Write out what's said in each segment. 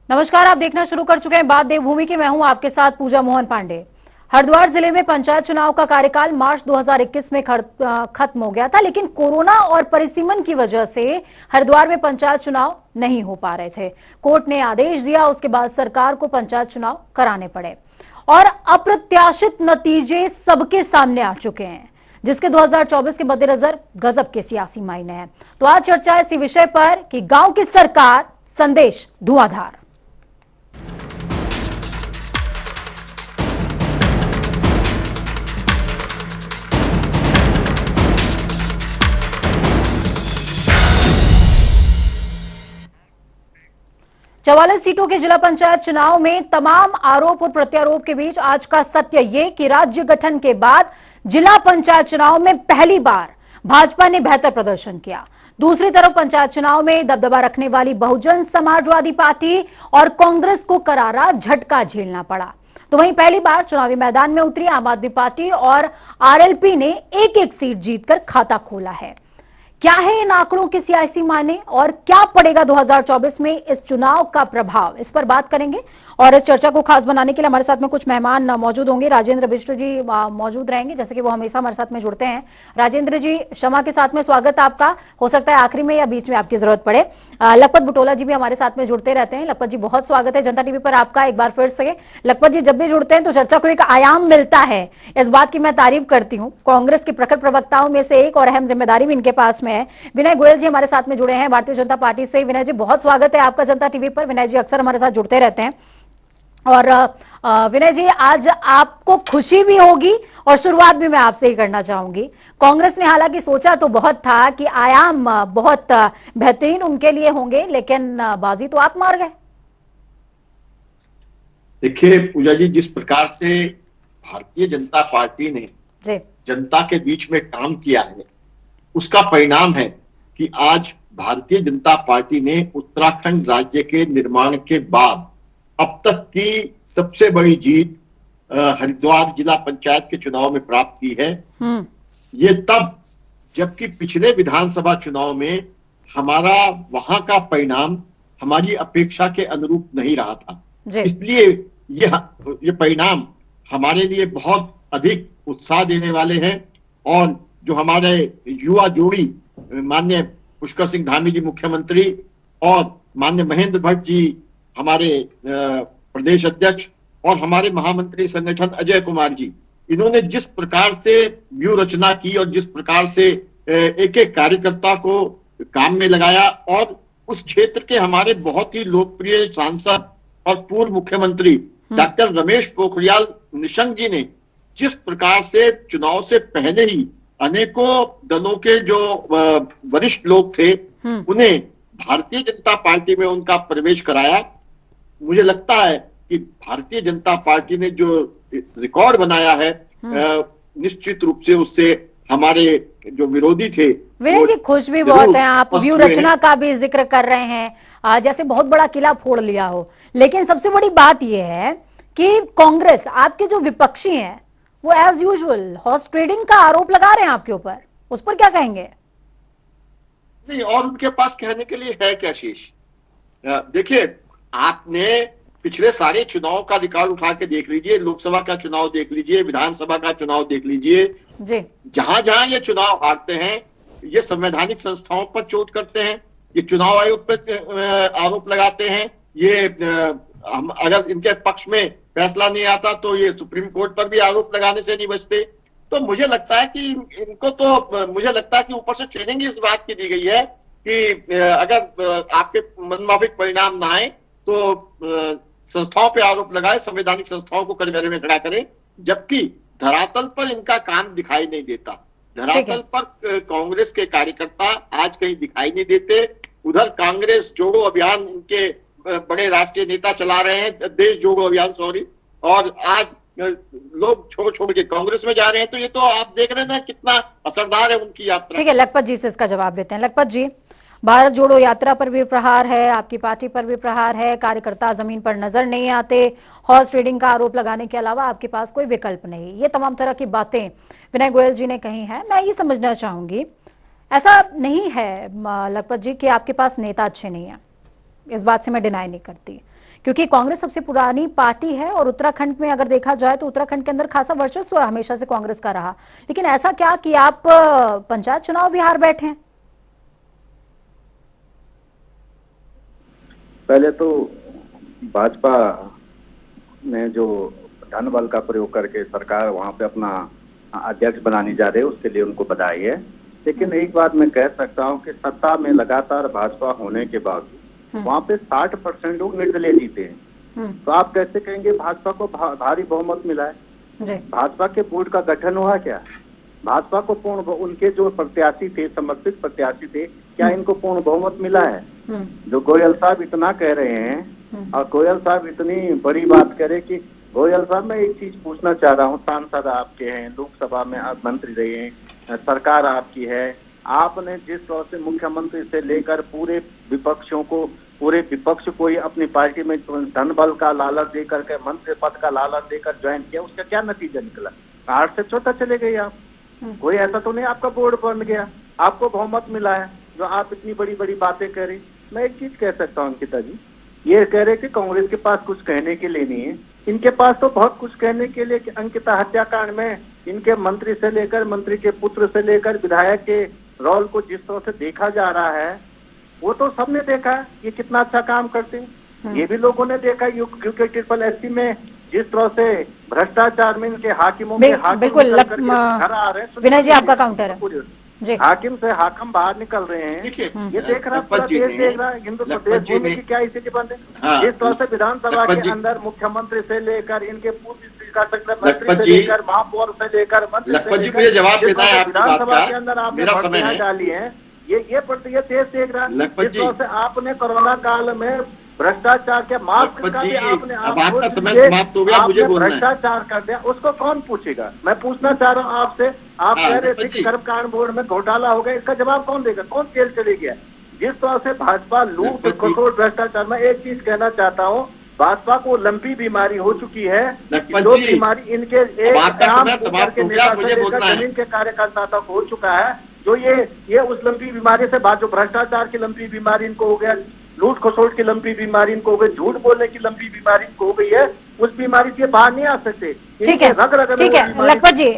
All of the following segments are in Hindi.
नमस्कार, आप देखना शुरू कर चुके हैं बात देवभूमि की। मैं हूं आपके साथ पूजा मोहन पांडे। हरिद्वार जिले में पंचायत चुनाव का कार्यकाल मार्च 2021 में खत्म हो गया था, लेकिन कोरोना और परिसीमन की वजह से हरिद्वार में पंचायत चुनाव नहीं हो पा रहे थे। कोर्ट ने आदेश दिया, उसके बाद सरकार को पंचायत चुनाव कराने पड़े और अप्रत्याशित नतीजे सबके सामने आ चुके हैं, जिसके 2024 के मद्देनजर गजब के सियासी मायने हैं। तो आज चर्चा है इसी विषय पर कि गांव की सरकार, संदेश धुआंधार। 44 सीटों के जिला पंचायत चुनाव में तमाम आरोप और प्रत्यारोप के बीच आज का सत्य ये कि राज्य गठन के बाद जिला पंचायत चुनाव में पहली बार भाजपा ने बेहतर प्रदर्शन किया। दूसरी तरफ पंचायत चुनाव में दबदबा रखने वाली बहुजन समाजवादी पार्टी और कांग्रेस को करारा झटका झेलना पड़ा। तो वहीं पहली बार चुनावी मैदान में उतरी आम आदमी पार्टी और आरएलपी ने एक एक सीट जीतकर खाता खोला है। क्या है इन आंकड़ों के सियासी मायने और क्या पड़ेगा 2024 में इस चुनाव का प्रभाव, इस पर बात करेंगे। और इस चर्चा को खास बनाने के लिए हमारे साथ में कुछ मेहमान मौजूद होंगे। राजेंद्र बिष्ट जी मौजूद रहेंगे, जैसे कि वो हमेशा हमारे साथ में जुड़ते हैं। राजेंद्र जी, क्षमा के साथ में स्वागत आपका। हो सकता है आखिरी में या बीच में आपकी जरूरत पड़े। लखपत बुटोला जी भी हमारे साथ में जुड़ते रहते हैं। लखपत जी, बहुत स्वागत है जनता टीवी पर आपका एक बार फिर से। लखपत जी, जब भी जुड़ते हैं तो चर्चा को एक आयाम मिलता है, इस बात की मैं तारीफ करती हूँ। कांग्रेस के प्रखर प्रवक्ताओं में से एक और अहम जिम्मेदारी भी इनके पास में है। विनय गोयल जी हमारे साथ में जुड़े हैं भारतीय जनता पार्टी से। विनय जी, बहुत स्वागत है आपका जनता टीवी पर। विनय जी अक्सर हमारे साथ जुड़ते रहते हैं। और विनय जी, आज आपको खुशी भी होगी और शुरुआत भी मैं आपसे ही करना चाहूंगी। कांग्रेस ने हालांकि सोचा तो बहुत था कि आयाम बहुत बेहतरीन उनके लिए होंगे, लेकिन बाजी तो आप मार गए। देखिए पूजा जी, जिस प्रकार से भारतीय जनता पार्टी ने जनता के बीच में काम किया है, उसका परिणाम है कि आज भारतीय जनता पार्टी ने उत्तराखंड राज्य के निर्माण के बाद अब तक की सबसे बड़ी जीत हरिद्वार जिला पंचायत के चुनाव में प्राप्त की है। ये तब जबकि पिछले विधानसभा चुनाव में हमारा वहां का परिणाम हमारी अपेक्षा के अनुरूप नहीं रहा था। इसलिए ये परिणाम हमारे लिए बहुत अधिक उत्साह देने वाले हैं। और जो हमारे युवा जोड़ी माननीय पुष्कर सिंह धामी जी मुख्यमंत्री और माननीय महेंद्र भट्ट जी हमारे प्रदेश अध्यक्ष और हमारे महामंत्री संगठन अजय कुमार जी, इन्होंने जिस प्रकार से व्यूह रचना की और जिस प्रकार से एक एक कार्यकर्ता को काम में लगाया, और उस क्षेत्र के हमारे बहुत ही लोकप्रिय सांसद और पूर्व मुख्यमंत्री डॉक्टर रमेश पोखरियाल निशंक जी ने जिस प्रकार से चुनाव से पहले ही अनेकों दलों के जो वरिष्ठ लोग थे उन्हें भारतीय जनता पार्टी में उनका प्रवेश कराया, मुझे लगता है कि भारतीय जनता पार्टी ने जो रिकॉर्ड बनाया है निश्चित रूप से उससे हमारे जो विरोधी थे। विनय जी, खुश भी बहुत हैं आप, व्यू रचना का भी जिक्र कर रहे हैं, जैसे बहुत बड़ा किला फोड़ लिया हो। लेकिन सबसे बड़ी बात यह है कि कांग्रेस, आपके जो विपक्षी हैं, वो एज यूजुअल हॉर्स ट्रेडिंग का आरोप लगा रहे हैं आपके ऊपर। उस पर क्या कहेंगे? नहीं, और उनके पास कहने के लिए है क्या शेष? देखिए, आपने पिछले सारे चुनाव का रिकॉर्ड उठा के देख लीजिए, लोकसभा का चुनाव देख लीजिए, विधानसभा का चुनाव देख लीजिए। जहां जहां ये चुनाव हारते हैं, ये संवैधानिक संस्थाओं पर चोट करते हैं, ये चुनाव आयोग पर आरोप लगाते हैं, ये अगर इनके पक्ष में फैसला नहीं आता तो ये सुप्रीम कोर्ट पर भी आरोप लगाने से नहीं बचते। तो मुझे लगता है कि इनको तो मुझे लगता है कि ऊपर से ट्रेनिंग इस बात की दी गई है कि अगर आपके मनमाफिक परिणाम ना आए तो संस्थाओं पे आरोप लगाए, संवैधानिक संस्थाओं को कटघरे में खड़ा करें, जबकि धरातल पर इनका काम दिखाई नहीं देता। धरातल पर कांग्रेस के कार्यकर्ता आज कहीं दिखाई नहीं देते। उधर कांग्रेस जोड़ो अभियान इनके बड़े राष्ट्रीय नेता चला रहे हैं, देश जोड़ो अभियान और आज लोग छोड़ के कांग्रेस में जा रहे हैं। तो ये तो आप देख रहे हैं ना कितना असरदार है उनकी यात्रा। ठीक है, लखपत जी से इसका जवाब देते हैं। लखपत जी, भारत जोड़ो यात्रा पर भी प्रहार है, आपकी पार्टी पर भी प्रहार है, कार्यकर्ता जमीन पर नजर नहीं आते, हॉर्स ट्रेडिंग का आरोप लगाने के अलावा आपके पास कोई विकल्प नहीं, ये तमाम तरह की बातें विनय गोयल जी ने कही हैं। मैं ये समझना चाहूंगी, ऐसा नहीं है लखपत जी कि आपके पास नेता अच्छे नहीं है, इस बात से मैं डिनाई नहीं करती, क्योंकि कांग्रेस सबसे पुरानी पार्टी है और उत्तराखंड में अगर देखा जाए तो उत्तराखंड के अंदर खासा वर्चस्व हमेशा से कांग्रेस का रहा, लेकिन ऐसा क्या कि आप पंचायत चुनाव भी हार बैठे हैं? पहले तो भाजपा ने जो धन बल का प्रयोग करके सरकार वहां पे अपना अध्यक्ष बनाने जा रहे हैं, उसके लिए उनको बधाई है। लेकिन एक बात मैं कह सकता हूं कि सत्ता में लगातार भाजपा होने के बावजूद वहां पे 60% लोग निर्दलीय जीते हैं। तो आप कैसे कहेंगे भाजपा को भारी बहुमत मिला है? भाजपा के बोर्ड का गठन हुआ क्या? भाजपा को पूर्ण, उनके जो प्रत्याशी थे, समर्थित प्रत्याशी थे, क्या इनको पूर्ण बहुमत मिला है? जो गोयल साहब इतना कह रहे हैं और गोयल साहब इतनी बड़ी बात करे कि गोयल साहब, मैं एक चीज पूछना चाह रहा हूँ, सांसद आपके हैं, लोकसभा में आप मंत्री रहे हैं, सरकार आपकी है, आपने जिस तरह से मुख्यमंत्री से लेकर पूरे विपक्ष को ही अपनी पार्टी में धन बल का लालच देकर के, मंत्री पद का लालच देकर ज्वाइन किया, उसका क्या नतीजा निकला? 8 से 14 चले गए आप। कोई ऐसा तो नहीं आपका बोर्ड बन गया, आपको बहुमत मिला है, जो आप इतनी बड़ी बड़ी बातें कह रही। मैं एक चीज कह सकता हूँ अंकिता जी, ये कह रहे कि कांग्रेस के पास कुछ कहने के लिए नहीं है, इनके पास तो बहुत कुछ कहने के लिए। कि अंकिता हत्याकांड में इनके मंत्री से लेकर, मंत्री के पुत्र से लेकर विधायक के रोल को जिस तरह से देखा जा रहा है, वो तो सबने देखा है ये कितना अच्छा काम करते हैं। ये भी लोगों ने देखा क्योंकि ट्रिपल एससी में जिस तरह से भ्रष्टाचार में इनके हाकिमों के बिल्कुल घर आ रहे हैं। विनय जी आपका काउंटर है जी। हाकिम से हाकम बाहर निकल रहे हैं, ये देख रहा पूरा देश देख रहा है, हिंदू प्रदेश भूमि की क्या स्थिति बन है। जिस तरह से विधानसभा के अंदर मुख्यमंत्री से लेकर, इनके पूर्व स्पीकर मंत्री से लेकर, महापौर से लेकर विधानसभा के अंदर आपने भर्तियां डाली है, ये देश देख रहा है। जिस तरह से आपने कोरोना काल में भ्रष्टाचार के मास्क का भी आपने भ्रष्टाचार कर दिया, उसको कौन पूछेगा? मैं पूछना चाह रहा हूँ आपसे, आप कह रहे थे कि कर्म कांड बोर्ड में घोटाला हो गया, इसका जवाब कौन देगा? कौन जेल चले गया? जिस तरह से भाजपा लूट खसोट भ्रष्टाचार में, एक चीज कहना चाहता हूँ, भाजपा को लंबी बीमारी हो चुकी है। जो बीमारी इनके एक आम के नेता से लेकर जमीन के कार्यकर्ता तक हो चुका है, जो ये उस लंबी बीमारी से, जो भ्रष्टाचार की लंबी बीमारी इनको हो गया, लूट खसोट की लंबी बीमारी इनको हो गई, झूठ बोलने की लंबी बीमारी इनको हो गई है, उस बीमारी से बाहर नहीं आ सकते। ठीक है, ठीक है लखपत जी,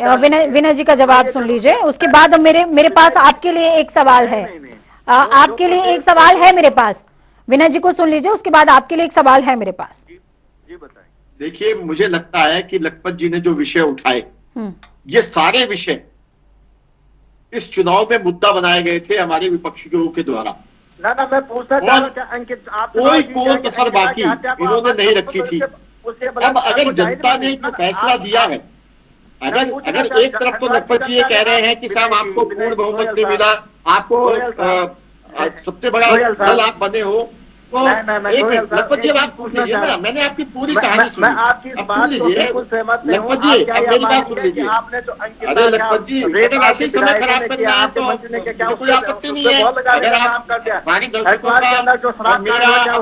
विनय जी का जवाब सुन लीजिए, उसके बाद मेरे पास आपके लिए एक सवाल है। आपके लिए एक सवाल है मेरे पास, विनय जी को सुन लीजिए, उसके बाद आपके लिए एक सवाल है मेरे पास। जी बताएं। देखिए, मुझे लगता है कि लखपत जी ने जो विषय उठाए, ये सारे विषय इस चुनाव में मुद्दा बनाए गए थे हमारे विपक्षियों के द्वारा। ना मैं पूछना चाह रहा हूं अंकित, आप कोई कसर बाकी इन्होंने नहीं रखी थी। अब अगर जनता ने जो फैसला दिया है, अगर एक तरफ तो लखपत जी ये कह रहे हैं कि साहब आपको पूर्ण बहुमत नहीं मिला, आपको सबसे बड़ा दल आप बने हो, तो लखपत जी बात सुन लीजिए ना, मैंने आपकी पूरी कहानी सुनी। अब सुन लीजिए लखपत जी, अब मेरी बात सुन लीजिए। अरे लखपत जी, अगर ऐसे समय खराब करना है तो कोई आपत्ति नहीं है। अगर आप सारे दर्शकों का, मेरा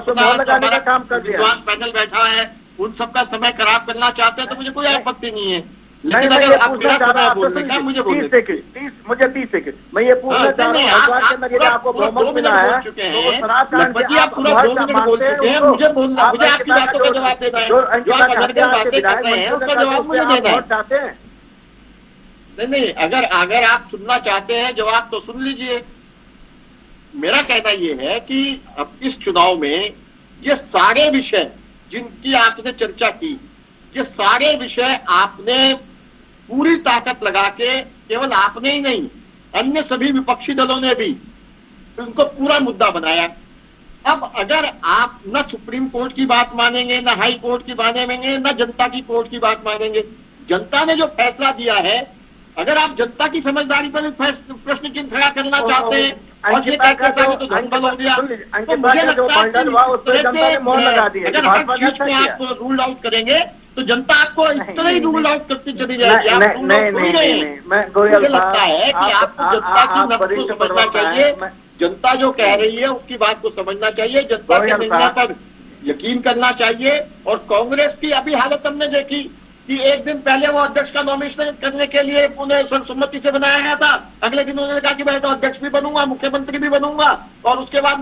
विद्वान पैनल बैठा है, उन सबका समय खराब करना चाहते हैं तो मुझे कोई आपत्ति नहीं है। लेकिन अगर आप मेरा समय बोलने का, मुझे बोलने 30 सेकंड मैं ये पूछना चाह रहा हूँ, आपको बहुमत मिला है, लखपत जी आप पूरा 2 मिनट बोल चुके हैं, मुझे बोलना, मुझे आपकी बातों का जवाब देना है। जो आप अगर बातें कर रहे हैं उसका जवाब मुझे देना है। नहीं, अगर आप सुनना चाहते हैं जवाब तो सुन लीजिए। मेरा कहना ये है कि अब इस चुनाव में ये सारे विषय जिनकी आपने चर्चा की, ये सारे विषय आपने पूरी ताकत लगा के, केवल आपने ही नहीं, अन्य सभी विपक्षी दलों ने भी उनको पूरा मुद्दा बनाया। अब अगर आप न सुप्रीम कोर्ट की बात मानेंगे, न हाई कोर्ट की मानेंगे, न जनता की कोर्ट की बात मानेंगे, जनता ने जो फैसला दिया है, अगर आप जनता की समझदारी पर भी प्रश्न चिन्ह खड़ा करना चाहते हैं और ये कहते हैं तो धन बल हो गया, तो मुझे लगता है अगर हर चीज को आप रूल आउट करेंगे तो जनता आपको इस तरह ही रूल आउट करती चली जाएगी। मुझे लगता है कि आपको जनता की नब्ज को समझना चाहिए, जनता जो कह रही है उसकी बात को समझना चाहिए, जनता के निर्णय पर यकीन करना चाहिए। और कांग्रेस की अभी हालत हमने देखी, कि एक दिन पहले वो अध्यक्ष का नॉमिनेशन करने के लिए उन्हें सर्वसम्मति से बनाया गया था, अगले दिन उन्होंने कहा कि मैं तो अध्यक्ष भी बनूंगा, मुख्यमंत्री भी बनूंगा, और उसके बाद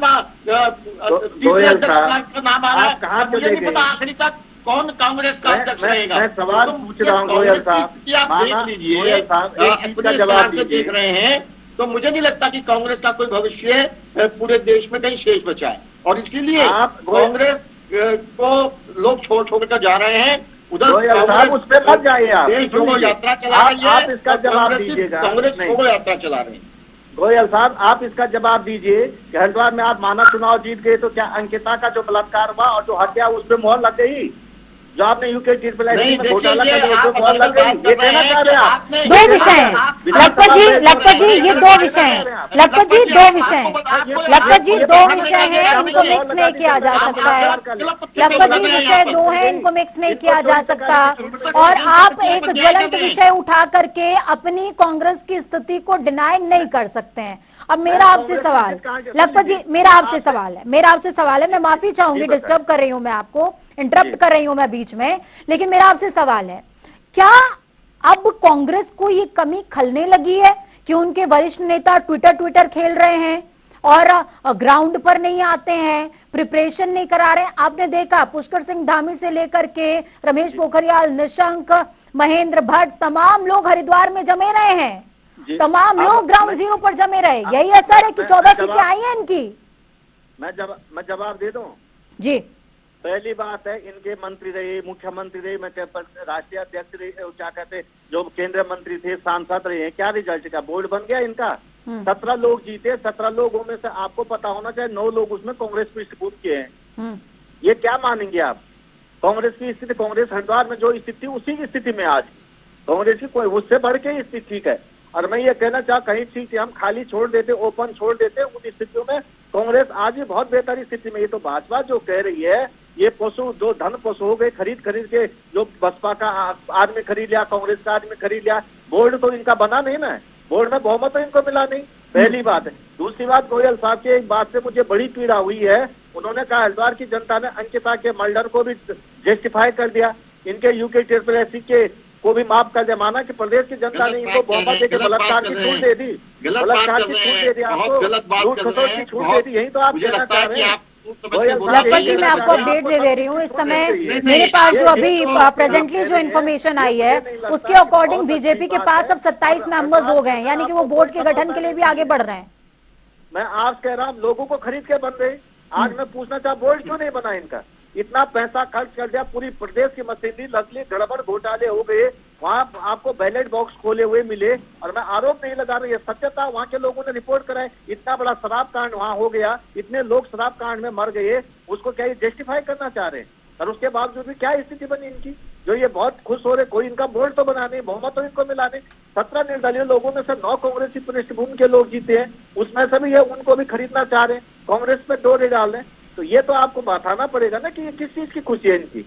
तीसरे अध्यक्ष का नाम आ रहा है। मुझे नहीं पता आखिरी तक कौन कांग्रेस का अध्यक्ष रहेगा। मैं सवाल पूछ रहा हूँ गोयल साहब, आप देख लीजिए, अपने हिसाब से देख रहे हैं, तो मुझे नहीं लगता कि कांग्रेस का कोई भविष्य पूरे देश में कहीं शेष बचा है, और इसीलिए कांग्रेस को लोग छोड़ छोड़ कर जा रहे हैं। उधर उस पे मत जाइए आप, देश जोड़ो यात्रा चला रही है, आप इसका जवाब दीजिएगा। कांग्रेस छोड़ो यात्रा चला रही है। गोयल साहब, आप इसका जवाब दीजिए कि हरिद्वार में आप मानव चुनाव जीत गए, तो क्या अंकिता का जो बलात्कार हुआ और जो हत्या उस पर मोहर लग गई? जो आपने यूके नहीं, में घोटाला कर दिया, मोहर लग गई, ये कहना चाह रहे हैं आप? दो विषय हैं लखपत जी, ये दो विषय हैं लखपत जी, दो विषय हैं लखपत जी, दो विषय हैं, इनको मिक्स नहीं किया जा सकता है लखपत जी। विषय दो हैं, इनको मिक्स नहीं किया जा सकता, और आप एक ज्वलंत विषय उठा करके अपनी कांग्रेस की स्थिति को डिनाई नहीं कर सकते हैं। अब मेरा आपसे सवाल लखपत जी, मेरा आपसे सवाल है, मैं माफी चाहूंगी, डिस्टर्ब कर रही हूं मैं आपको, इंटरप्ट कर रही हूं मैं बीच में, लेकिन मेरा आपसे सवाल है, क्या अब कांग्रेस को ये कमी खलने लगी है कि उनके वरिष्ठ नेता ट्विटर खेल रहे हैं और ग्राउंड पर नहीं आते हैं, प्रिपरेशन नहीं करा रहे हैं? आपने देखा पुष्कर सिंह धामी से लेकर के रमेश पोखरियाल निशंक, महेंद्र भट्ट, तमाम लोग हरिद्वार में जमे रहे हैं, तमाम लोग ग्राउंड जीरो पर जमे रहे। यही असर है कि 14 सीटें आई हैं इनकी। मैं जवाब दे दूं जी। पहली बात है, इनके मंत्री रहे, मुख्यमंत्री रहे, मैं राष्ट्रीय अध्यक्ष रहे, क्या कहते, जो केंद्रीय मंत्री थे, सांसद रहे, क्या रिजल्ट का बोर्ड बन गया इनका? 17 लोग जीते, 17 लोगों में से आपको पता होना चाहिए 9 लोग उसमें कांग्रेस पृष्ठभूमि के हैं। ये क्या मानेंगे आप? कांग्रेस की स्थिति, कांग्रेस हरिद्वार में जो स्थिति, उसी की स्थिति में आज कांग्रेस की कोई उससे बढ़ के स्थिति ठीक है। और मैं ये कहना चाह, कहीं सीटें हम खाली छोड़ देते, ओपन छोड़ देते, उन स्थितियों में कांग्रेस आज भी बहुत बेहतर स्थिति में। ये तो भाजपा जो कह रही है, ये पशु जो धन पशु हो गए, खरीद के जो बसपा का आदमी खरीद लिया, कांग्रेस का आदमी खरीद लिया, बोर्ड तो इनका बना नहीं ना, बोर्ड में बहुमत तो इनको मिला नहीं, पहली बात है। दूसरी बात, गोयल साहब की एक बात से मुझे बड़ी पीड़ा हुई है, उन्होंने कहा हरिद्वार की जनता ने अंकिता के मर्डर को भी जस्टिफाई कर दिया, इनके यूके ट्रिपल के को भी माफ कर दिया, माना कि प्रदेश की जनता ने इनको बहुमत देकर बलात्कार की छूट दे दी, बलात्कार की छूट दे दी, आपको लूट खसोट की छूट दे दी। यही तो आप कहना चाह रहे हैं। लखपत जी, मैं आपको अपडेट दे रही हूँ इस समय मेरे पास जो अभी प्रेजेंटली जो इन्फॉर्मेशन आई है, उसके अकॉर्डिंग बीजेपी के पास अब 27 मेंबर्स हो गए, यानी कि वो बोर्ड के गठन के लिए भी आगे बढ़ रहे हैं। मैं आज कह रहा हूँ, लोगों को खरीद के बन रहे। आज मैं पूछना चाह, बोर्ड क्यों नहीं बना इनका? इतना पैसा खर्च कर दिया, पूरी प्रदेश की मशीनरी नकली गड़बड़ घोटाले हो गए, वहाँ आपको बैलेट बॉक्स खोले हुए मिले, और मैं आरोप नहीं लगा रही है, सत्यता वहाँ के लोगों ने रिपोर्ट कराए, इतना बड़ा शराब कांड वहाँ हो गया, इतने लोग शराब कांड में मर गए, उसको क्या ये जस्टिफाई करना चाह रहे हैं? और उसके बावजूद भी क्या स्थिति बनी इनकी, जो ये बहुत खुश हो रहे, कोई इनका बोर्ड तो बना नहीं, बहुमत तो इनको मिला नहीं। 17 निर्दलीय लोगों में से 9 कांग्रेसी पृष्ठभूमि के लोग जीते हैं, उसमें से भी ये उनको भी खरीदना चाह रहे हैं, कांग्रेस पे डोरे डाल रहे हैं। तो ये तो आपको बताना पड़ेगा ना कि ये किस चीज की खुशी है इनकी।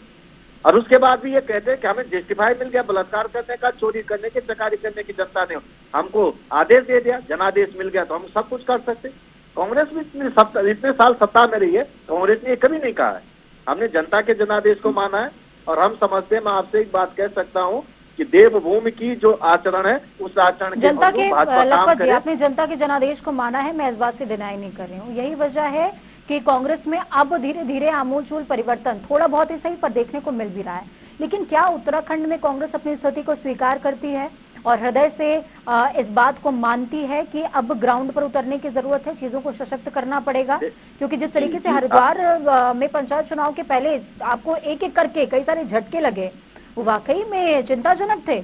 और उसके बाद भी ये कहते हैं कि हमें जस्टिफाई मिल गया, बलात्कार करने का, चोरी करने की, चकारी करने की जनता ने हमको आदेश दे दिया, जनादेश मिल गया, तो हम सब कुछ कर सकते। कांग्रेस भी इतने साल सत्ता में रही है, कांग्रेस ने कभी नहीं कहा है हमने जनता के जनादेश को माना है। और हम समझते हैं, मैं आपसे एक बात कह सकता हूँ कि देवभूमि की जो आचरण है, उस आचरण जनता के लखपत जी, आपने जनता के जनादेश को माना है, मैं इस बात से डिनाई नहीं कर रही हूँ। यही वजह है कि कांग्रेस में अब धीरे धीरे आमूलचूल परिवर्तन थोड़ा बहुत ही सही पर देखने को मिल भी रहा है। लेकिन क्या उत्तराखंड में कांग्रेस अपनी स्थिति को स्वीकार करती है और हृदय से इस बात को मानती है कि अब ग्राउंड पर उतरने की जरूरत है, चीजों को सशक्त करना पड़ेगा? क्योंकि जिस तरीके से हरिद्वार में पंचायत चुनाव के पहले आपको एक एक करके कई सारे झटके लगे, वो वाकई में चिंताजनक थे।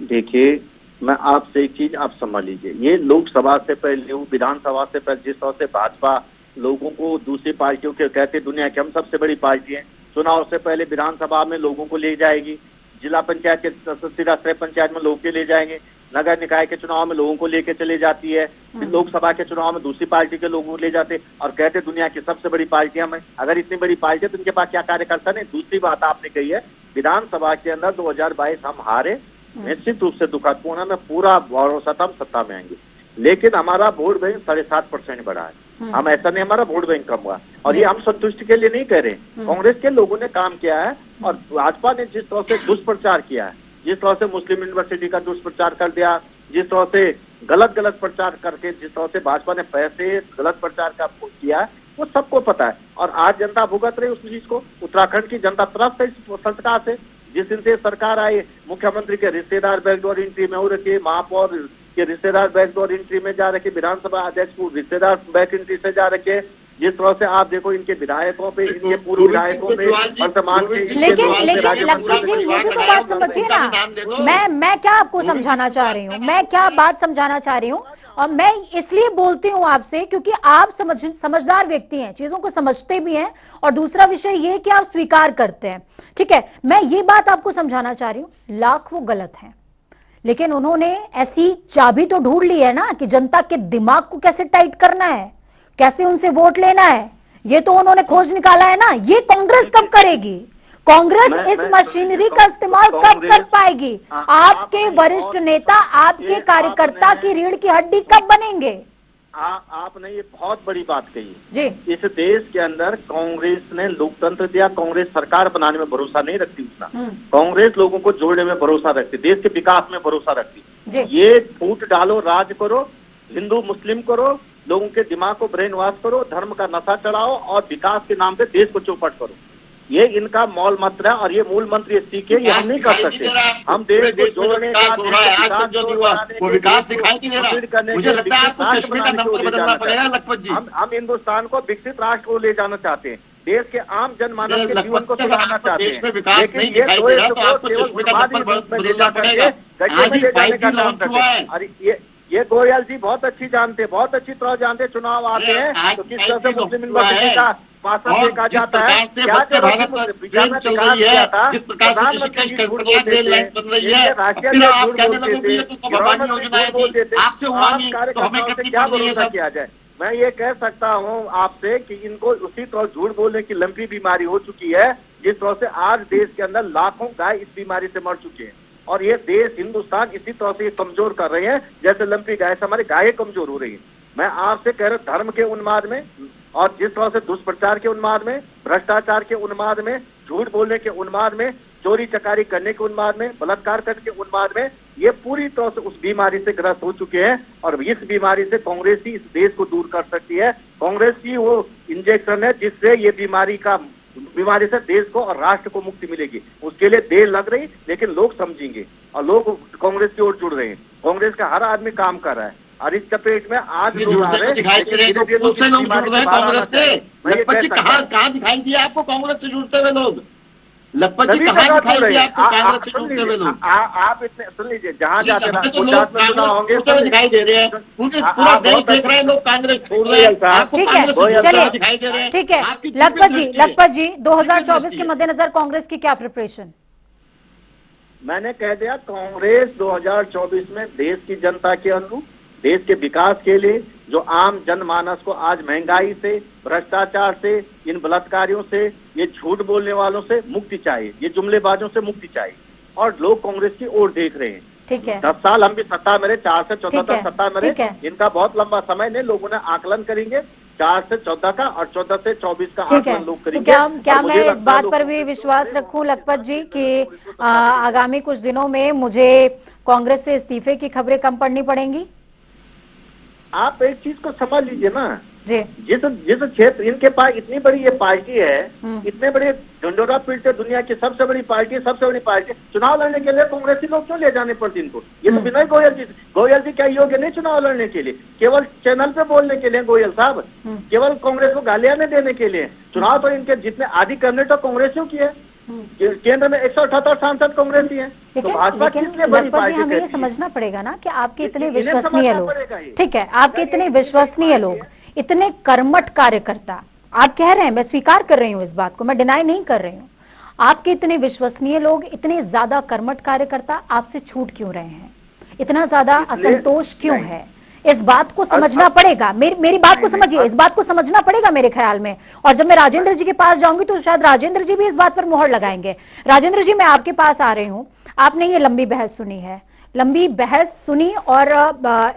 देखिए, मैं आपसे एक चीज आप समझ लीजिए, ये लोकसभा से पहले, विधानसभा से पहले, जिस तरह से भाजपा लोगों को दूसरी पार्टियों के कहते दुनिया की हम सबसे बड़ी पार्टी है, चुनाव से पहले विधानसभा में लोगों को ले जाएगी, जिला पंचायत के सीधा स्तरीय पंचायत में लोगों के ले जाएंगे, नगर निकाय के चुनाव में लोगों को लेके चले जाती है, लोकसभा के चुनाव में दूसरी पार्टी के लोगों को ले जाते और कहते दुनिया की सबसे बड़ी पार्टियां में। अगर इतनी बड़ी पार्टी है तो इनके पास क्या कार्यकर्ता नहीं? दूसरी बात आपने कही है, विधानसभा के अंदर 2022 हम हारे, निश्चित रूप से दुखदपूर्ण है, पूरा भरोसा हम सत्ता में आएंगे, लेकिन हमारा वोट बैंक 7.5% बढ़ा है। हम ऐसा नहीं हमारा वोट बैंक कम हुआ, और ये हम संतुष्टि के लिए नहीं कह रहे, कांग्रेस के लोगों ने काम किया है और भाजपा ने जिस तरह से दुष्प्रचार किया है, जिस तरह से मुस्लिम यूनिवर्सिटी का दुष्प्रचार कर दिया, जिस तरह से गलत प्रचार करके, जिस तरह से भाजपा ने पैसे गलत प्रचार का किया है, वो सबको पता है। और आज जनता भुगत रही उस चीज को। उत्तराखंड की जनता त्रस्त है इस सरकार से। जिस दिन से सरकार आई, मुख्यमंत्री के रिश्तेदार बैकडोर एंट्री में हो रखे, महापौर के रिश्तेदार बैकडोर एंट्री में जा रखे, विधानसभा अध्यक्ष को रिश्तेदार बैक एंट्री से जा रखे। जिस तरह से आप देखो इनके विधायकों पे, इनके पूर्व विधायकों पे, वर्तमान के, लेकिन लखपत जी ये भी तो बात समझिए ना, मैं क्या आपको समझाना चाह रही हूँ, मैं क्या बात समझाना चाह रही हूँ, और मैं इसलिए बोलती हूँ आपसे क्योंकि आप समझदार व्यक्ति हैं, चीजों को समझते भी हैं, और दूसरा विषय ये कि आप स्वीकार करते हैं। ठीक है, मैं ये बात आपको समझाना चाह रही हूँ, लाख वो गलत है, लेकिन उन्होंने ऐसी चाबी तो ढूंढ ली है ना कि जनता के दिमाग को कैसे टाइट करना है, कैसे उनसे वोट लेना है, ये तो उन्होंने खोज निकाला है ना। ये कांग्रेस कब करेगी? कांग्रेस इस मशीनरी का इस्तेमाल कब कर पाएगी? आपके वरिष्ठ नेता, आपके कार्यकर्ता की रीढ़ की हड्डी कब बनेंगे? आपने ये बहुत बड़ी बात कही जी। इस देश के अंदर कांग्रेस ने लोकतंत्र दिया, कांग्रेस सरकार बनाने में भरोसा नहीं रखती उतना। कांग्रेस लोगों को जोड़ने में भरोसा रखती, देश के विकास में भरोसा रखती। ये फूट डालो, राज करो, हिंदू मुस्लिम करो, लोगों के दिमाग को ब्रेन वॉश करो, धर्म का नशा चढ़ाओ और विकास के नाम पे देश को चौपट करो। ये इनका मौल मंत्र है और ये मूल मंत्र ये सीखे, ये हम नहीं कर सकते। हम देश को जोड़ने का वो विकास दिखाई नहीं दे रहा। मुझे लगता है आपको चश्मे का नंबर बदलना पड़ेगा लखपत जी। हम हिंदुस्तान को विकसित राष्ट्र को ले जाना चाहते हैं, देश के आम जनमानस के जीवन को सुधारना चाहते हैं। देश में विकास नहीं दिखाई दे रहा तो आपको चश्मे का नंबर बदलना पड़ेगा। आज ही 5G लॉन्च हुआ है। अरे ये गोयल जी बहुत अच्छी जानते, बहुत अच्छी तरह जानते, चुनाव आते हैं तो किस तरह से मुस्लिम यूनिवर्सिटी का पासा फेंका जाता है, क्या चल रही है, जिस प्रकार से ऋषिकेश कर्नाटक रेल लाइन बन रही है, फिर आप कहने लगोगे ये तो सब हमारी योजनाएं थी, आपसे हुआ नहीं तो हमें करनी क्या पड़ रही है भरोसा सब। किया जाए? मैं ये कह सकता हूँ आपसे कि इनको उसी तरह झूठ बोलने की लंबी बीमारी हो चुकी है, जिस तरह से आज देश के अंदर लाखों गाय इस बीमारी से मर चुके हैं। और ये देश हिंदुस्तान इसी तरह से कमजोर कर रहे हैं, जैसे लंपी गाय से हमारी गायें कमजोर हो रही है। मैं आपसे कह रहा हूं, धर्म के उन्माद में और जिस तरह से दुष्प्रचार के उन्माद में, भ्रष्टाचार के उन्माद में, झूठ बोलने के उन्माद में, चोरी चकारी करने के उन्माद में, बलात्कार करने के उन्माद में, ये पूरी तरह से उस बीमारी से ग्रस्त हो चुके हैं। और इस बीमारी से कांग्रेस ही इस देश को दूर कर सकती है। कांग्रेस की वो इंजेक्शन है जिससे ये बीमारी से देश को और राष्ट्र को मुक्ति मिलेगी। उसके लिए देर लग रही, लेकिन लोग समझेंगे और लोग कांग्रेस की ओर जुड़ रहे हैं। कांग्रेस का हर आदमी काम कर रहा है और इस चपेट में आज लोग आ रहे हैं। कांग्रेस से लखपत जी कहाँ दिखाई दिया आपको कांग्रेस से जुड़ते हुए लोग? लखपत जी कहाँ दिखाई दिया आपको कांग्रेस से जुड़ते हुए लोग? आप इतने सुन लीजिए, जहाँ जाते दिखाई दे रहे हैं, पूरा देश देख रहे हैं लोग कांग्रेस छोड़ रहे हैं, आपको कांग्रेस से दिखाई दे रहे हैं। ठीक है लखपत जी 2024 के मद्देनजर कांग्रेस की क्या प्रिपरेशन? मैंने कह दिया, कांग्रेस 2024 में देश की जनता के अनुरूप, देश के विकास के लिए, जो आम जनमानस को आज महंगाई से, भ्रष्टाचार से, इन बलात्कारियों से, ये झूठ बोलने वालों से मुक्ति चाहिए, ये जुमलेबाजों से मुक्ति चाहिए। और लोग कांग्रेस की ओर देख रहे हैं। ठीक है, 10 साल हम भी सत्ता में रहे, 4 से 14 तक सत्ता में रहे, इनका बहुत लंबा समय नहीं। लोगों ने आकलन करेंगे 4 से 14 का और 14 से 24 का आकलन लोग करेंगे। तो क्या मैं इस बात पर भी विश्वास रखूं लखपत जी कि आगामी कुछ दिनों में मुझे कांग्रेस से इस्तीफे की खबरें कम पड़नी पड़ेंगी? आप एक चीज को समझ लीजिए ना जी, जिस क्षेत्र इनके पास इतनी बड़ी ये पार्टी है, इतने बड़े ढंढोरा पीटते दुनिया की सबसे बड़ी पार्टी, चुनाव लड़ने के लिए कांग्रेसी लोग क्यों ले जाने पड़ते इनको? ये तो बिना गोयल जी क्या योग्य नहीं चुनाव लड़ने के लिए? केवल चैनल पे बोलने के लिए गोयल साहब, केवल कांग्रेस को गालियां नहीं देने के लिए। चुनाव तो इनके जितने आदि करने तो कांग्रेसियों की है। केंद्र में 178 सांसद कांग्रेसी हैं, तो भाजपा किस लिए बड़ी पार्टी? हमें ये समझना पड़ेगा ना कि आपके इतने विश्वसनीय लोग, ठीक है, आपके इतने विश्वसनीय लोग, इतने कर्मठ कार्यकर्ता, आप कह रहे हैं, मैं स्वीकार कर रही हूं इस बात को, मैं डिनाई नहीं कर रही हूं, आपके इतने विश्वसनीय लोग, इतने ज्यादा कर्मठ कार्यकर्ता आपसे छूट क्यों रहे हैं? इतना ज्यादा असंतोष क्यों है? इस बात को समझना पड़ेगा। मेरी बात को समझिए, इस बात को समझना पड़ेगा मेरे ख्याल में। और जब मैं राजेंद्र जी के पास जाऊंगी तो शायद राजेंद्र जी भी इस बात पर मुहर लगाएंगे। राजेंद्र जी, मैं आपके पास आ रही हूं, आपने ये लंबी बहस सुनी है, लंबी बहस सुनी और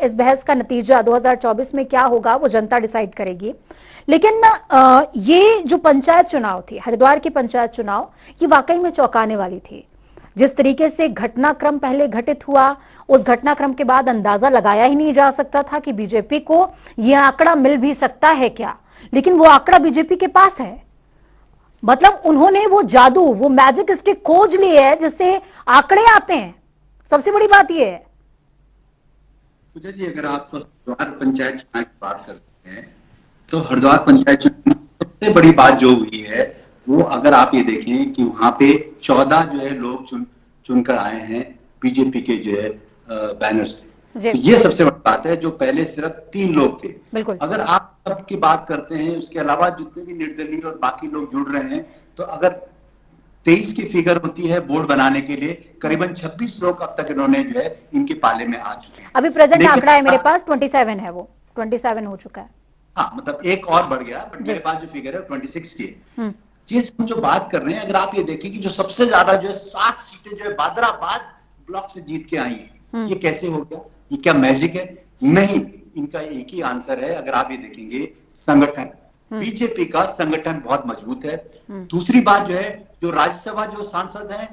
इस बहस का नतीजा 2024 में क्या होगा वो जनता डिसाइड करेगी। लेकिन ये जो पंचायत चुनाव थी, हरिद्वार की पंचायत चुनाव, ये वाकई में चौंकाने वाली थी। जिस तरीके से घटनाक्रम पहले घटित हुआ, उस घटनाक्रम के बाद अंदाजा लगाया ही नहीं जा सकता था कि बीजेपी को यह आंकड़ा मिल भी सकता है क्या, लेकिन वो आंकड़ा बीजेपी के पास है। मतलब उन्होंने वो जादू, वो मैजिक स्टिक खोज ली है जिससे आंकड़े आते हैं। सबसे बड़ी बात यह है। पूजा जी, अगर आप हरिद्वार पंचायत चुनाव की बात करते हैं तो हरिद्वार पंचायत चुनाव सबसे बड़ी बात जो हुई है वो, अगर आप ये देखें कि वहां पे 14 जो है लोग चुनकर आए हैं बीजेपी के जो है बैनर्स पे। तो ये सबसे बड़ी बात है, जो पहले सिर्फ 3 लोग थे। बिल्कुल। अगर आप सबकी बात करते हैं, उसके अलावा जितने भी निर्दलीय और बाकी लोग जुड़ रहे हैं, तो अगर 23 की फिगर होती है बोर्ड बनाने के लिए, करीबन 26 लोग अब तक इन्होंने जो है इनके पाले में आ चुके हैं। अभी प्रेजेंट आंकड़ा है मेरे पास 27 है, वो 27 हो चुका है। हाँ, मतलब एक और बढ़ गया, बट मेरे पास जो फिगर है 26 की है। चीज हम जो बात कर रहे हैं, अगर आप ये देखें कि जो सबसे ज्यादा जो है 7 सीटें जो है बादराबाद ब्लॉक से जीत के आई हैं, ये कैसे हो गया? ये क्या मैजिक है? नहीं, इनका एक ही आंसर है। अगर आप ये देखेंगे, संगठन, बीजेपी का संगठन बहुत मजबूत है। दूसरी बात जो है, जो राज्यसभा जो सांसद हैं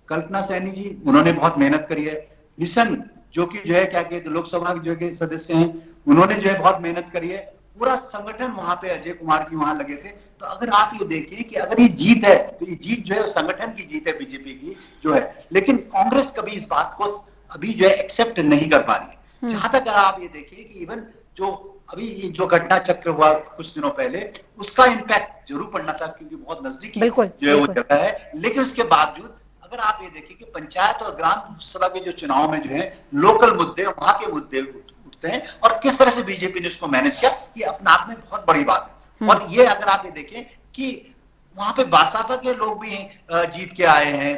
कल्पना सैनी जी, उन्होंने बहुत मेहनत करी है। निशन जो कि जो है क्या कहते लोकसभा जो के सदस्य हैं, उन्होंने जो है बहुत मेहनत करी है। पूरा संगठन वहां पे, अजय कुमार जी वहां लगे थे। तो अगर आप ये देखें कि अगर ये जीत है तो ये जीत जो है संगठन की जीत है, बीजेपी की जो है। लेकिन कांग्रेस कभी इस बात को अभी जो है एक्सेप्ट नहीं कर पा रही है। जहां तक अगर आप ये देखिए कि इवन जो अभी ये जो घटना चक्र हुआ कुछ दिनों पहले, उसका इम्पैक्ट जरूर पड़ना था, क्योंकि बहुत नजदीकी जो है वो जगह है। लेकिन उसके बावजूद अगर आप ये देखिए कि पंचायत और ग्राम सभा के जो चुनाव में जो है लोकल मुद्दे, वहां के मुद्दे उठते हैं, और किस तरह से बीजेपी ने उसको मैनेज किया, ये अपने आप में बहुत बड़ी बात है। और ये अगर आप ये देखें कि वहां पे बासापा के लोग भी जीत के आए हैं,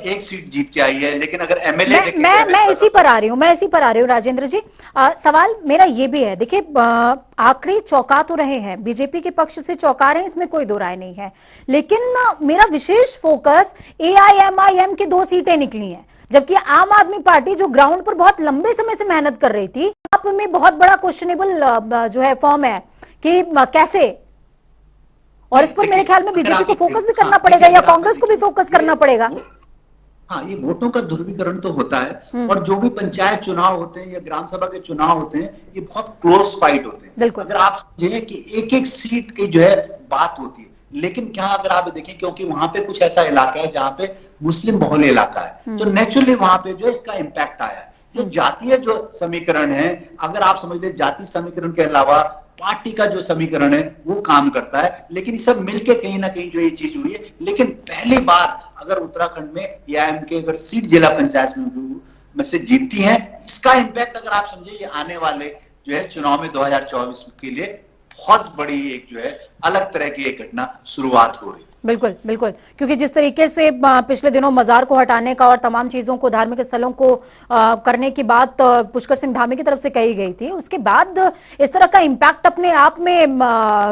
एक सीट जीत के आई है। लेकिन अगर एमएलए मैं इसी पर आ रही हूँ राजेंद्र जी। सवाल मेरा ये भी है, देखिए आंकड़े चौंका तो रहे हैं, बीजेपी के पक्ष से चौंका रहे हैं, इसमें कोई दो राय नहीं है। लेकिन मेरा विशेष फोकस एआईएमआईएम की 2 सीटें निकली हैं, जबकि आम आदमी पार्टी जो ग्राउंड पर बहुत लंबे समय से मेहनत कर रही थी, आप में बहुत बड़ा क्वेश्चनेबल जो है फॉर्म है कि कैसे, और इस पर मेरे ख्याल में बीजेपी को फोकस भी करना पड़ेगा, या कांग्रेस को भी फोकस करना पड़ेगा। हाँ, ये वोटों का ध्रुवीकरण तो होता है, और जो भी पंचायत चुनाव होते हैं या ग्राम सभा के चुनाव होते हैं, ये बहुत क्लोज फाइट होते हैं। अगर आप समझे कि एक एक सीट की जो है बात होती है, लेकिन क्या अगर आप देखें, क्योंकि वहां पे कुछ ऐसा इलाका है जहां पे मुस्लिम बहुल इलाका है, तो नेचुरली वहां पे जो है इसका इम्पैक्ट आया है। जो जातीय जो समीकरण है, अगर आप समझ ले, जाति समीकरण के अलावा पार्टी का जो समीकरण है वो काम करता है। लेकिन ये सब मिलके कहीं ना कहीं जो ये चीज हुई है। लेकिन पहली बार अगर उत्तराखंड में एआईएम के अगर सीट जिला पंचायत में से जीतती है, इसका इम्पैक्ट अगर आप समझे, ये आने वाले जो है चुनाव में 2024 के लिए बहुत बड़ी एक जो है अलग तरह की एक घटना शुरुआत हो रही है। बिल्कुल बिल्कुल, क्योंकि जिस तरीके से पिछले दिनों मजार को हटाने का और तमाम चीजों को, धार्मिक स्थलों को करने की बात पुष्कर सिंह धामी की तरफ से कही गई थी, उसके बाद इस तरह का इम्पैक्ट अपने आप में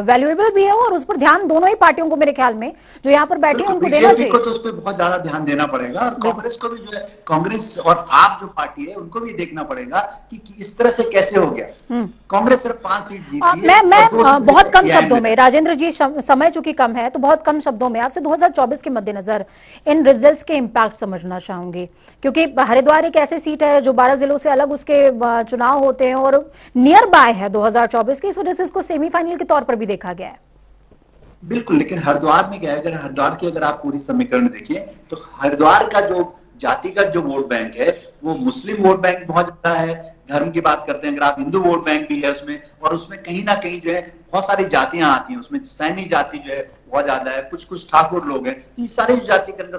वैल्यूएबल भी है, और उस पर ध्यान दोनों ही पार्टियों को, मेरे ख्याल में जो यहाँ पर बैठे हैं, उनको देना चाहिए। को तो उस पर बहुत ज्यादा ध्यान देना पड़ेगा, और कांग्रेस को भी जो है, कांग्रेस और आप जो पार्टी है उनको भी देखना पड़ेगा कि इस तरह से कैसे हो गया। कांग्रेस सिर्फ 5 सीट जीती है। मैं बहुत कम शब्दों में, राजेंद्र जी समय चूंकि कम है, तो बहुत कम शब्दों में आपसे 2024 के मद्देनजर इन रिजल्ट्स के इंपैक्ट समझना चाहूंगी, क्योंकि हरिद्वार एक ऐसी सीट है जो 12 जिलों से अलग उसके चुनाव होते हैं और नियर बाय है 2024 की, इस वजह से इसको सेमीफाइनल के तौर पर भी देखा गया है। बिल्कुल, लेकिन हरिद्वार में क्या है, अगर हरिद्वार की अगर आप पूरी समीकरण देखिए, तो हरिद्वार का जो जातिगत जो वोट बैंक है वो मुस्लिम वोट बैंक बहुत ज्यादा है। धर्म की बात करते हैं अगर आप, हिंदू वोट बैंक भी है उसमें, और उसमें कहीं ना कहीं जो है बहुत सारी जातियां आती हैं, उसमें सैनी जाति जो है बहुत ज्यादा है, कुछ ठाकुर लोग हैं। ये सारे जाति के अंदर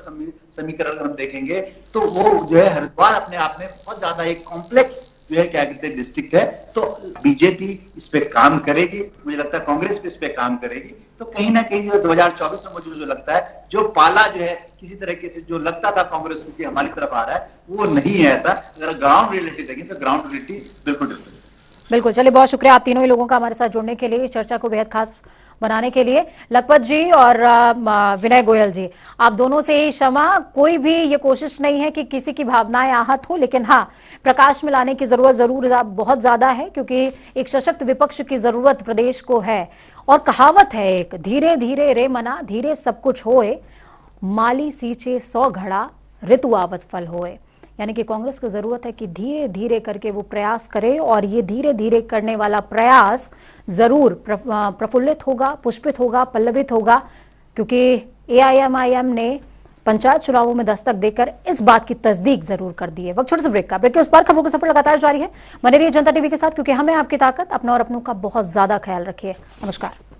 समीकरण हम देखेंगे तो वो जो है हरिद्वार अपने आप में बहुत ज्यादा एक कॉम्प्लेक्स जो है क्या कहते हैं डिस्ट्रिक्ट है। तो बीजेपी इस पे काम करेगी, मुझे लगता है कांग्रेस पे इस पे काम करेगी। तो कहीं ना कहीं जो 2024 में मुझे जो लगता है, जो पाला जो है किसी तरीके से जो लगता था कांग्रेस को कि हमारी तरफ आ रहा है, वो नहीं है ऐसा। अगर ग्राउंड रियलिटी देखें तो ग्राउंड रियलिटी बिल्कुल डिफरेंट। बिल्कुल, चलिए बहुत शुक्रिया आप तीनों ही लोगों का हमारे साथ जुड़ने के लिए, इस चर्चा को बेहद खास बनाने के लिए। लखपत जी और विनय गोयल जी, आप दोनों से ही क्षमा, कोई भी ये कोशिश नहीं है कि किसी की भावनाएं आहत हो, लेकिन हाँ, प्रकाश में लाने की जरूरत जरूर बहुत ज्यादा है, क्योंकि एक सशक्त विपक्ष की जरूरत प्रदेश को है। और कहावत है एक, धीरे धीरे रे मना धीरे सब कुछ होए, माली सींचे 100 घड़ा ऋतु आवत फल होए। यानी कि कांग्रेस को जरूरत है कि धीरे धीरे करके वो प्रयास करे, और ये धीरे धीरे करने वाला प्रयास जरूर प्रफुल्लित होगा, पुष्पित होगा, पल्लवित होगा, क्योंकि एआईएमआईएम ने पंचायत चुनावों में दस्तक देकर इस बात की तस्दीक जरूर कर दी है। वक्त छोटे से ब्रेक का, ब्रेक के उस पार खबरों का सफर लगातार जारी है। बने रहिए जनता टीवी के साथ, क्योंकि हमें आपकी ताकत, अपना और अपनों का बहुत ज्यादा ख्याल रखिए। नमस्कार।